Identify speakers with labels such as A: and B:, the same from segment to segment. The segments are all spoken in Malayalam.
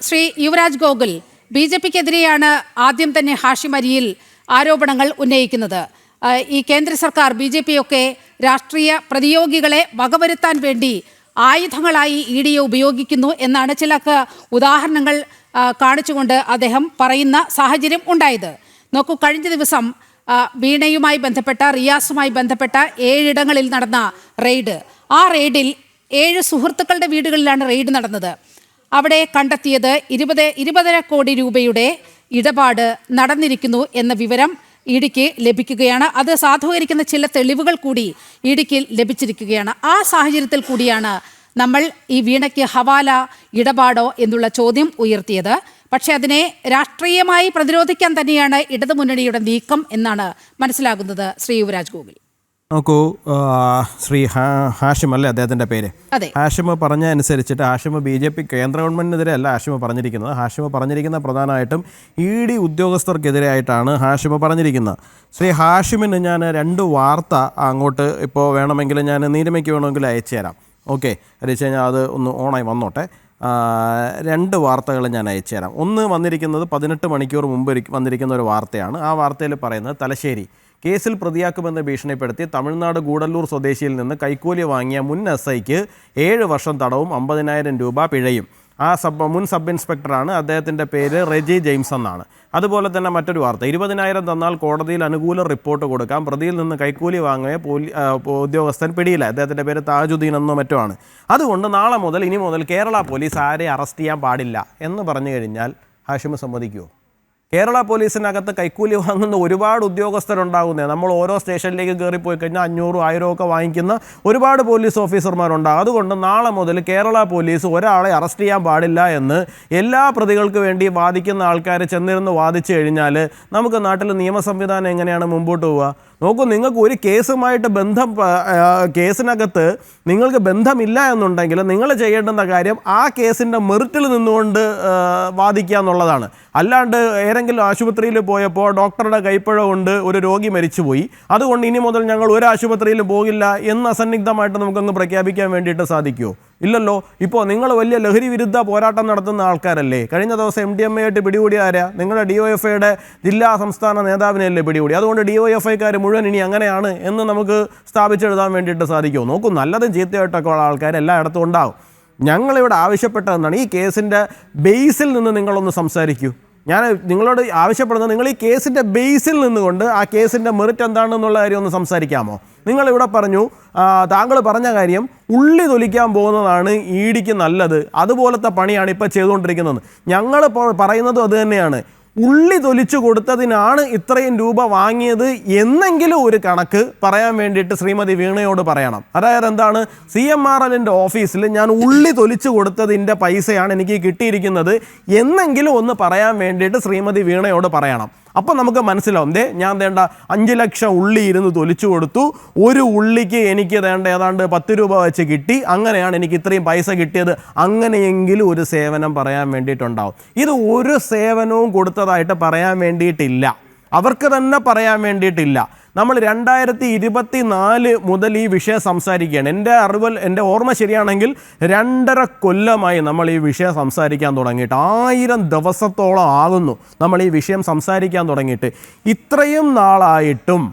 A: ശ്രീ യുവരാജ് ഗോകുൽ, BJP-ക്കെതിരെയാണ് ആദ്യം തന്നെ ഹാഷിം അരിയിൽ ആരോപണങ്ങൾ ഉന്നയിക്കുന്നത്. ഈ കേന്ദ്ര സർക്കാർ BJP-യൊക്കെ രാഷ്ട്രീയ പ്രതിയോഗികളെ വകവരുത്താൻ വേണ്ടി ആയുധങ്ങളായി ED ഉപയോഗിക്കുന്നു എന്നാണ് ചില ഉദാഹരണങ്ങൾ കാണിച്ചുകൊണ്ട് അദ്ദേഹം പറയുന്ന സാഹചര്യം ഉണ്ടായത്. നോക്കൂ, കഴിഞ്ഞ ദിവസം വീണയുമായി ബന്ധപ്പെട്ട, റിയാസുമായി ബന്ധപ്പെട്ട 7 ഇടങ്ങളിൽ നടന്ന റെയ്ഡ്. ആ റെയ്ഡിൽ 7 സുഹൃത്തുക്കളുടെ വീടുകളിലാണ് റെയ്ഡ് നടന്നത്. അവിടെ കണ്ടെത്തിയത് 20 കോടി രൂപയുടെ ഇടപാട് നടന്നിരിക്കുന്നു എന്ന വിവരം ഇഡിക്ക് ലഭിക്കുകയാണ്. അത് സാധൂകരിക്കുന്ന ചില തെളിവുകൾ കൂടി ഇഡിക്ക് ലഭിച്ചിരിക്കുകയാണ്. ആ സാഹചര്യത്തിൽ കൂടിയാണ് നമ്മൾ ഈ വീണയ്ക്ക് ഹവാല ഇടപാടോ എന്നുള്ള ചോദ്യം ഉയർത്തിയത്. പക്ഷേ അതിനെ രാഷ്ട്രീയമായി പ്രതിരോധിക്കാൻ തന്നെയാണ് ഇടതുമുന്നണിയുടെ നീക്കം എന്നാണ് മനസ്സിലാകുന്നത്. ശ്രീ യുവരാജ് ഗോകുൽ,
B: നോക്കൂ, ശ്രീ ഹാഷിം അല്ലേ അദ്ദേഹത്തിൻ്റെ പേര്? ഹാഷിം പറഞ്ഞ അനുസരിച്ചിട്ട് ഹാഷിം BJP കേന്ദ്ര ഗവൺമെൻറ്റിനെതിരെ അല്ല ഹാഷിം പറഞ്ഞിരിക്കുന്നത്. ഹാഷിം പറഞ്ഞിരിക്കുന്ന പ്രധാനമായിട്ടും ED ഉദ്യോഗസ്ഥർക്കെതിരായിട്ടാണ് ഹാഷിം പറഞ്ഞിരിക്കുന്നത്. ശ്രീ ഹാഷിമിന് ഞാൻ 2 വാർത്ത അങ്ങോട്ട് ഇപ്പോൾ വേണമെങ്കിൽ ഞാൻ നീലിമയ്ക്ക് വേണമെങ്കിൽ അയച്ചു തരാം. ഓക്കെ, അയച്ചു കഴിഞ്ഞാൽ അത് ഒന്ന് ഓണായി വന്നോട്ടെ. 2 വാർത്തകൾ ഞാൻ അയച്ചു തരാം. ഒന്ന് വന്നിരിക്കുന്നത് 18 മണിക്കൂർ മുമ്പ് വന്നിരിക്കുന്ന ഒരു വാർത്തയാണ്. ആ വാർത്തയിൽ പറയുന്നത് തലശ്ശേരി കേസിൽ പ്രതിയാക്കുമെന്ന് ഭീഷണിപ്പെടുത്തി തമിഴ്നാട് ഗൂഡല്ലൂർ സ്വദേശിയിൽ നിന്ന് കൈക്കൂലി വാങ്ങിയ മുൻ SIക്ക് 7 വർഷം തടവും 50,000 രൂപ പിഴയും. ആ മുൻ സബ് ഇൻസ്പെക്ടറാണ്, അദ്ദേഹത്തിൻ്റെ പേര് റെജി ജെയിംസ് എന്നാണ്. അതുപോലെ തന്നെ മറ്റൊരു വാർത്ത, 20,000 തന്നാൽ കോടതിയിൽ അനുകൂല റിപ്പോർട്ട് കൊടുക്കാം, പ്രതിയിൽ നിന്ന് കൈക്കൂലി വാങ്ങിയ ഉദ്യോഗസ്ഥൻ പിടിയില്ല, അദ്ദേഹത്തിൻ്റെ പേര് താജുദ്ദീൻ എന്നോ മറ്റോ ആണ്. അതുകൊണ്ട് ഇനി മുതൽ കേരള പോലീസ് ആരെ അറസ്റ്റ് ചെയ്യാൻ പാടില്ല എന്ന് പറഞ്ഞു കഴിഞ്ഞാൽ ഹാഷിം സമ്മതിക്കുമോ? കേരള പോലീസിനകത്ത് കൈക്കൂലി വാങ്ങുന്ന ഒരുപാട് ഉദ്യോഗസ്ഥരുണ്ടാകുന്നത്. നമ്മൾ ഓരോ സ്റ്റേഷനിലേക്ക് കയറിപ്പോയി കഴിഞ്ഞാൽ 500, 1000 ഒക്കെ വാങ്ങിക്കുന്ന ഒരുപാട് പോലീസ് ഓഫീസർമാരുണ്ടാകും. അതുകൊണ്ട് നാളെ മുതൽ കേരള പോലീസ് ഒരാളെ അറസ്റ്റ് ചെയ്യാൻ പാടില്ല എന്ന് എല്ലാ പ്രതികൾക്ക് വേണ്ടി വാദിക്കുന്ന ആൾക്കാർ ചെന്നിരുന്ന് വാദിച്ചു കഴിഞ്ഞാൽ നമുക്ക് നാട്ടിൽ നിയമ സംവിധാനം എങ്ങനെയാണ് മുമ്പോട്ട് പോവുക? നോക്കൂ, നിങ്ങൾക്ക് ഒരു കേസുമായിട്ട് കേസിനകത്ത് നിങ്ങൾക്ക് ബന്ധമില്ല എന്നുണ്ടെങ്കിൽ നിങ്ങൾ ചെയ്യേണ്ടുന്ന കാര്യം ആ കേസിൻ്റെ മെറിറ്റിൽ നിന്നുകൊണ്ട് വാദിക്കുക എന്നുള്ളതാണ്. അല്ലാണ്ട് ഏതെങ്കിലും ആശുപത്രിയിൽ പോയപ്പോൾ ഡോക്ടറുടെ കൈപ്പിഴ കൊണ്ട് ഒരു രോഗി മരിച്ചുപോയി, അതുകൊണ്ട് ഇനി മുതൽ ഞങ്ങൾ ഒരു ആശുപത്രിയിലും പോകില്ല എന്ന് അസന്നിഗ്ധമായിട്ട് നമുക്കങ്ങ് പ്രഖ്യാപിക്കാൻ വേണ്ടിയിട്ട് സാധിക്കുമോ? ഇല്ലല്ലോ. ഇപ്പോൾ നിങ്ങൾ വലിയ ലഹരി വിരുദ്ധ പോരാട്ടം നടത്തുന്ന ആൾക്കാരല്ലേ. കഴിഞ്ഞ ദിവസം MDMA ആയിട്ട് പിടികൂടി ആരാ? നിങ്ങളുടെ DYFIയുടെ ജില്ലാ സംസ്ഥാന നേതാവിനെയല്ലേ പിടികൂടി. അതുകൊണ്ട് DYFIക്കാർ മുഴുവൻ ഇനി അങ്ങനെയാണ് എന്ന് നമുക്ക് സ്ഥാപിച്ചെഴുതാൻ വേണ്ടിയിട്ട് സാധിക്കുമോ? നോക്കൂ, നല്ലതും ചീത്തയായിട്ടൊക്കെ ഉള്ള ആൾക്കാർ എല്ലായിടത്തും ഉണ്ടാവും. ഞങ്ങളിവിടെ ആവശ്യപ്പെട്ടതെന്നാണ് ഈ കേസിൻ്റെ ബേസിൽ നിന്ന് നിങ്ങളൊന്ന് സംസാരിക്കൂ. ഞാൻ നിങ്ങളോട് ആവശ്യപ്പെടുന്നത്, നിങ്ങൾ ഈ കേസിൻ്റെ ബേസിൽ നിന്നുകൊണ്ട് ആ കേസിൻ്റെ മെറിറ്റ് എന്താണെന്നുള്ള കാര്യം ഒന്ന് സംസാരിക്കാമോ? നിങ്ങളിവിടെ പറഞ്ഞു, താങ്കൾ പറഞ്ഞ കാര്യം ഉള്ളി തൊലിക്കാൻ പോകുന്നതാണ് EDക്ക് നല്ലത്, അതുപോലത്തെ പണിയാണ് ഇപ്പോൾ ചെയ്തുകൊണ്ടിരിക്കുന്നത്. ഞങ്ങൾ പറയുന്നതും അത് തന്നെയാണ്. ഉള്ളി തൊലിച്ചു കൊടുത്തതിനാണ് ഇത്രയും രൂപ വാങ്ങിയത് എന്നെങ്കിലും ഒരു കണക്ക് പറയാൻ വേണ്ടിയിട്ട് ശ്രീമതി വീണയോട് പറയണം. അതായത് എന്താണ്, CMRLൻ്റെ ഓഫീസിൽ ഞാൻ ഉള്ളി തൊലിച്ചു കൊടുത്തതിൻ്റെ പൈസയാണ് എനിക്ക് കിട്ടിയിരിക്കുന്നത് എന്നെങ്കിലും ഒന്ന് പറയാൻ വേണ്ടിയിട്ട് ശ്രീമതി വീണയോട് പറയണം. അപ്പം നമുക്ക് മനസ്സിലാവും, ഞാൻ 5 ലക്ഷം ഉള്ളി ഇരുന്ന് തൊലിച്ചു കൊടുത്തു, ഒരു ഉള്ളിക്ക് എനിക്ക് ഏതാണ്ട് 10 രൂപ വെച്ച് കിട്ടി, അങ്ങനെയാണ് എനിക്ക് ഇത്രയും പൈസ കിട്ടിയത്. അങ്ങനെയെങ്കിലും ഒരു സേവനം പറയാൻ വേണ്ടിയിട്ടുണ്ടാവും. ഇത് ഒരു സേവനവും കൊടുത്തതായിട്ട് പറയാൻ വേണ്ടിയിട്ടില്ല, അവർക്ക് തന്നെ പറയാൻ വേണ്ടിയിട്ടില്ല. നമ്മൾ 2024 മുതൽ ഈ വിഷയം സംസാരിക്കുകയാണ്. എൻ്റെ ഓർമ്മ ശരിയാണെങ്കിൽ 2.5 കൊല്ലമായി നമ്മൾ ഈ വിഷയം സംസാരിക്കാൻ തുടങ്ങിയിട്ട്. 1000 ദിവസത്തോളം ആകുന്നു നമ്മൾ ഈ വിഷയം സംസാരിക്കാൻ തുടങ്ങിയിട്ട്. ഇത്രയും നാളായിട്ടും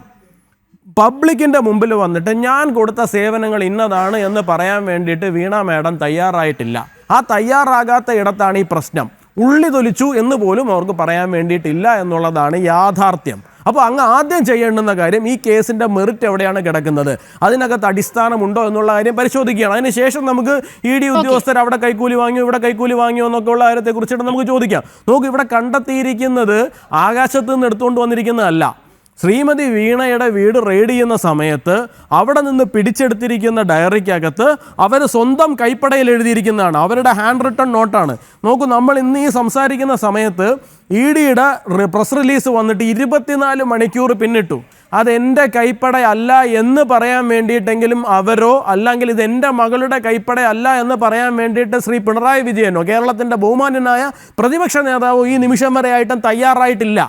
B: പബ്ലിക്കിൻ്റെ മുമ്പിൽ വന്നിട്ട് ഞാൻ കൊടുത്ത സേവനങ്ങൾ ഇന്നതാണ് എന്ന് പറയാൻ വേണ്ടിയിട്ട് വീണ മാഡം തയ്യാറായിട്ടില്ല. ആ തയ്യാറാകാത്ത ഇടത്താണ് ഈ പ്രശ്നം. ഉള്ളി തൊലിച്ചു എന്ന് പോലും അവർക്ക് പറയാൻ വേണ്ടിയിട്ടില്ല എന്നുള്ളതാണ് യാഥാർത്ഥ്യം. അപ്പോൾ അങ്ങ് ആദ്യം ചെയ്യേണ്ടുന്ന കാര്യം, ഈ കേസിൻ്റെ മെറിറ്റ് എവിടെയാണ് കിടക്കുന്നത്, അതിനകത്ത് അടിസ്ഥാനമുണ്ടോ എന്നുള്ള കാര്യം പരിശോധിക്കുകയാണ്. അതിനുശേഷം നമുക്ക് ED ഉദ്യോഗസ്ഥർ അവിടെ കൈക്കൂലി വാങ്ങിയോ, ഇവിടെ കൈക്കൂലി വാങ്ങിയോ എന്നൊക്കെ ഉള്ള കാര്യത്തെക്കുറിച്ചിട്ട് നമുക്ക് ചോദിക്കാം. നോക്കൂ, ഇവിടെ കണ്ടെത്തിയിരിക്കുന്നത് ആകാശത്ത് നിന്ന് എടുത്തുകൊണ്ട് വന്നിരിക്കുന്നതല്ല. ശ്രീമതി വീണയുടെ വീട് റെയ്ഡ് ചെയ്യുന്ന സമയത്ത് അവിടെ നിന്ന് പിടിച്ചെടുത്തിരിക്കുന്ന ഡയറിക്കകത്ത് അവർ സ്വന്തം കൈപ്പടയിൽ എഴുതിയിരിക്കുന്നതാണ്, അവരുടെ ഹാൻഡ് റിട്ടൺ നോട്ടാണ്. നോക്കൂ, നമ്മൾ ഇന്ന് ഈ സംസാരിക്കുന്ന സമയത്ത് EDയുടെ പ്രസ് റിലീസ് വന്നിട്ട് 24 മണിക്കൂർ പിന്നിട്ടു. അതെൻ്റെ കൈപ്പടയല്ല എന്ന് പറയാൻ വേണ്ടിയിട്ടെങ്കിലും അവരോ, അല്ലെങ്കിൽ ഇതെൻ്റെ മകളുടെ കൈപ്പടയല്ല എന്ന് പറയാൻ വേണ്ടിയിട്ട് ശ്രീ പിണറായി വിജയനോ, കേരളത്തിൻ്റെ ബഹുമാന്യനായ പ്രതിപക്ഷ നേതാവോ ഈ നിമിഷം വരെ ആയിട്ടും തയ്യാറായിട്ടില്ല.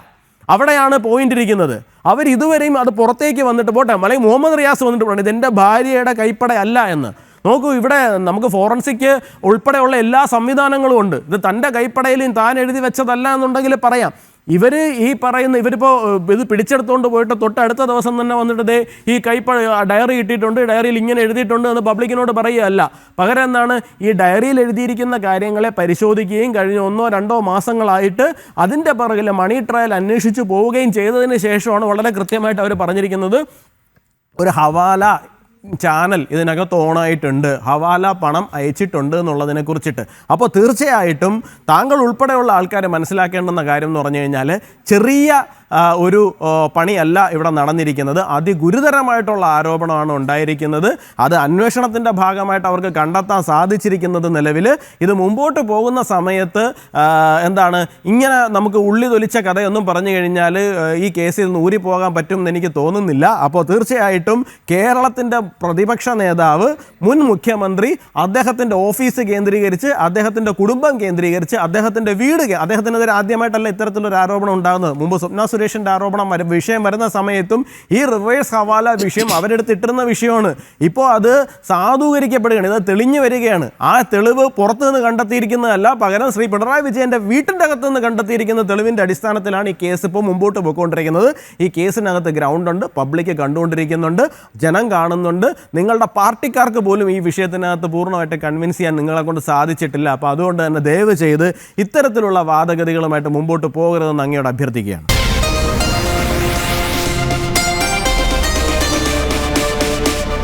B: അവിടെയാണ് പോയിന്റ് ഇരിക്കുന്നത്. അവരിതുവരെയും അത് പുറത്തേക്ക് വന്നിട്ട് പോട്ടെ, അല്ലെങ്കിൽ മുഹമ്മദ് റിയാസ് വന്നിട്ട് പറഞ്ഞു ഇതെൻ്റെ ഭാര്യയുടെ കൈപ്പടയല്ല എന്ന്. നോക്കൂ, ഇവിടെ നമുക്ക് ഫോറൻസിക് ഉൾപ്പെടെയുള്ള എല്ലാ സംവിധാനങ്ങളും ഉണ്ട്. ഇത് തൻ്റെ കൈപ്പടയിലും താൻ എഴുതി വെച്ചതല്ല എന്നുണ്ടെങ്കിൽ പറയാം. ഇവരിപ്പോൾ ഇത് പിടിച്ചെടുത്തുകൊണ്ട് പോയിട്ട് തൊട്ടടുത്ത ദിവസം തന്നെ വന്നിട്ട് ഈ ഡയറി കിട്ടിയിട്ടുണ്ട്, ഡയറിയിൽ ഇങ്ങനെ എഴുതിയിട്ടുണ്ട് എന്ന് പബ്ലിക്കിനോട് പറയുകയല്ല. പകരം എന്താണ്, ഈ ഡയറിയിൽ എഴുതിയിരിക്കുന്ന കാര്യങ്ങളെ പരിശോധിക്കുകയും കഴിഞ്ഞ 1-2 മാസങ്ങളായിട്ട് അതിൻ്റെ പിറകിൽ മണി ട്രയൽ അന്വേഷിച്ച് പോവുകയും ചെയ്തതിന് ശേഷമാണ് വളരെ കൃത്യമായിട്ട് അവർ പറഞ്ഞിരിക്കുന്നത് ഒരു ഹവാല ചാനൽ ഇതിനകത്ത് ഓണായിട്ടുണ്ട്, ഹവാല പണം അയച്ചിട്ടുണ്ട് എന്നുള്ളതിനെ കുറിച്ചിട്ട്. അപ്പോൾ തീർച്ചയായിട്ടും താങ്കൾ ഉൾപ്പെടെയുള്ള ആൾക്കാർ മനസ്സിലാക്കേണ്ടുന്ന കാര്യം എന്ന് പറഞ്ഞു കഴിഞ്ഞാൽ ചെറിയ ഒരു പണിയല്ല ഇവിടെ നടന്നിരിക്കുന്നത്. അതിഗുരുതരമായിട്ടുള്ള ആരോപണമാണ് ഉണ്ടായിരിക്കുന്നത്. അത് അന്വേഷണത്തിൻ്റെ ഭാഗമായിട്ട് അവർക്ക് കണ്ടെത്താൻ സാധിച്ചിരിക്കുന്നത് നിലവിൽ. ഇത് മുമ്പോട്ട് പോകുന്ന സമയത്ത് എന്താണ് ഇങ്ങനെ നമുക്ക് ഉള്ളി തൊലിച്ച കഥയൊന്നും പറഞ്ഞു കഴിഞ്ഞാൽ ഈ കേസിൽ നിന്ന് ഊരിപ്പോകാൻ പറ്റുമെന്ന് എനിക്ക് തോന്നുന്നില്ല. അപ്പോൾ തീർച്ചയായിട്ടും കേരളത്തിൻ്റെ പ്രതിപക്ഷ നേതാവ്, മുൻ മുഖ്യമന്ത്രി, അദ്ദേഹത്തിൻ്റെ ഓഫീസ് കേന്ദ്രീകരിച്ച്, അദ്ദേഹത്തിൻ്റെ കുടുംബം കേന്ദ്രീകരിച്ച്, അദ്ദേഹത്തിൻ്റെ വീട്, അദ്ദേഹത്തിനെതിരെ ആദ്യമായിട്ടല്ല ഇത്തരത്തിലൊരു ആരോപണം ഉണ്ടാകുന്നത്. മുമ്പ് സ്വപ്ന സുരേഷിൻ്റെ ആരോപണം വിഷയം വരുന്ന സമയത്തും ഈ റിവേഴ്സ് ഹവാല വിഷയം അവരെടുത്തിട്ടിരുന്ന വിഷയമാണ്. ഇപ്പോൾ അത് സാധൂകരിക്കപ്പെടുകയാണ്, ഇത് തെളിഞ്ഞു വരികയാണ്. ആ തെളിവ് പുറത്തു നിന്ന് കണ്ടെത്തിയിരിക്കുന്നതല്ല, പകരം ശ്രീ പിണറായി വിജയൻ്റെ വീട്ടിൻ്റെ അകത്ത് നിന്ന് കണ്ടെത്തിയിരിക്കുന്ന തെളിവിൻ്റെ അടിസ്ഥാനത്തിലാണ് ഈ കേസ് ഇപ്പോൾ മുമ്പോട്ട് പോയിക്കൊണ്ടിരിക്കുന്നത്. ഈ കേസിനകത്ത് ഗ്രൗണ്ടുണ്ട്, പബ്ലിക് കണ്ടുകൊണ്ടിരിക്കുന്നുണ്ട്, ജനം കാണുന്നുണ്ട്. നിങ്ങളുടെ പാർട്ടിക്കാർക്ക് പോലും ഈ വിഷയത്തിനകത്ത് പൂർണ്ണമായിട്ട് കൺവിൻസ് ചെയ്യാൻ നിങ്ങളെ കൊണ്ട് സാധിച്ചിട്ടില്ല. അപ്പോൾ അതുകൊണ്ട് തന്നെ ദയവ് ചെയ്ത് ഇത്തരത്തിലുള്ള വാദഗതികളുമായിട്ട് മുമ്പോട്ട് പോകരുതെന്ന് അങ്ങയോട് അഭ്യർത്ഥിക്കുകയാണ്.